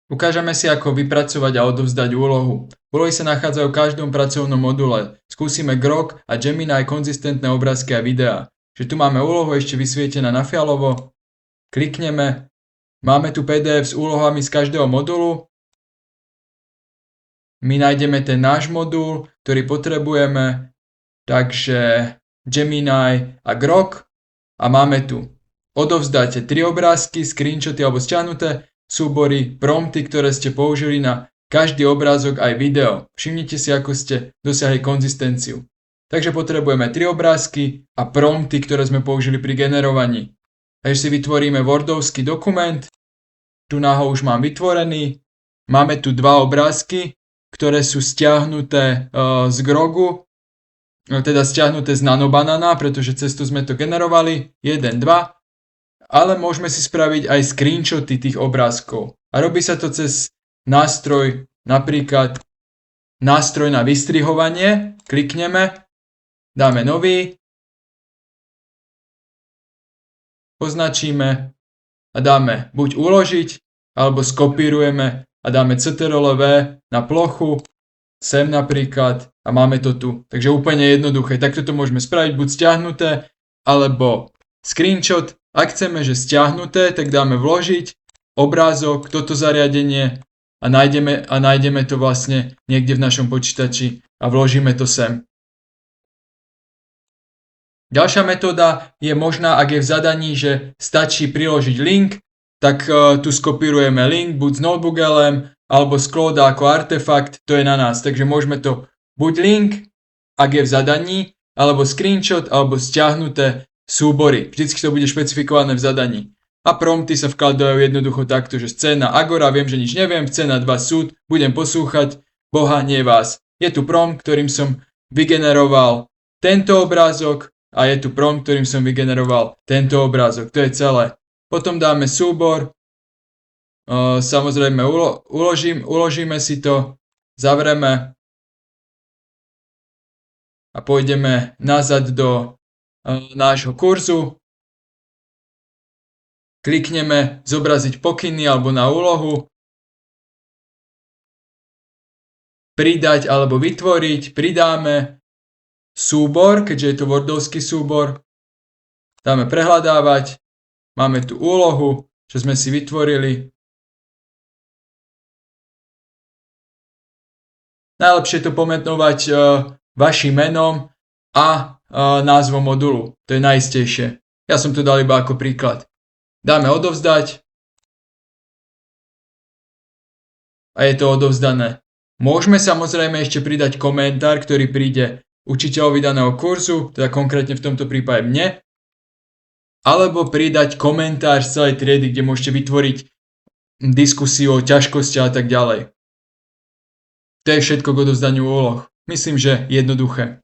Ukážeme si, ako vypracovať a odovzdať úlohu. Úlohy sa nachádzajú v každom pracovnom module. Skúsime Grok a Gemini konzistentné obrázky a videá. Že tu máme úlohu ešte vysvietená na fialovo. Klikneme. Máme tu PDF s úlohami z každého modulu. My nájdeme ten náš modul, ktorý potrebujeme. Takže Gemini a Grok. A máme tu odovzdáte 3 obrázky, screenshoty alebo stiahnuté súbory, prompty, ktoré ste použili na každý obrázok aj video. Všimnite si, ako ste dosiahli konzistenciu. Takže potrebujeme 3 obrázky a prompty, ktoré sme použili pri generovaní. Takže si vytvoríme Wordovský dokument. Tu náho už mám vytvorený. Máme tu 2 obrázky, ktoré sú stiahnuté z Grogu. Teda stiahnuté z Nanobanana, pretože cez to sme to generovali. 1, 2. Ale môžeme si spraviť aj screenshoty tých obrázkov. A robí sa to cez nástroj, napríklad nástroj na vystrihovanie. Klikneme, dáme nový, označíme a dáme buď uložiť, alebo skopírujeme a dáme Ctrl+V na plochu, sem napríklad a máme to tu. Takže úplne jednoduché. Takto to môžeme spraviť, buď stiahnuté, alebo screenshot. Ak chceme, že stiahnuté, tak dáme vložiť, obrázok, toto zariadenie a nájdeme to vlastne niekde v našom počítači a vložíme to sem. Ďalšia metóda je možná, ak je v zadaní, že stačí priložiť link, tak tu skopírujeme link buď z Notebook.lm alebo z Clouda ako artefakt, to je na nás. Takže môžeme to buď link, ak je v zadaní, alebo screenshot, alebo stiahnuté súbory. Vždycky to bude špecifikované v zadaní. A prompty sa vkladajú jednoducho takto, že scéna Agora, viem, že nič neviem, scéna 2 súd, budem poslúchať, Boha, nie vás. Je tu prompt, ktorým som vygeneroval tento obrázok a je tu prompt, ktorým som vygeneroval tento obrázok. To je celé. Potom dáme súbor, samozrejme uložíme si to, zavreme a pôjdeme nazad do nášho kurzu. Klikneme zobraziť pokyny alebo na úlohu. Pridať alebo vytvoriť. Pridáme súbor, keďže je to Wordovský súbor. Dáme prehľadávať. Máme tu úlohu, čo sme si vytvorili. Najlepšie to pomenovať vašim menom a názvom modulu. To je najistejšie. Ja som to dal iba ako príklad. Dáme odovzdať. A je to odovzdané. Môžeme samozrejme ešte pridať komentár, ktorý príde učiteľovi daného kurzu, teda konkrétne v tomto prípade mne. Alebo pridať komentár z celej triedy, kde môžete vytvoriť diskusiu o ťažkosti a tak ďalej. To je všetko k odovzdaniu úloh. Myslím, že jednoduché.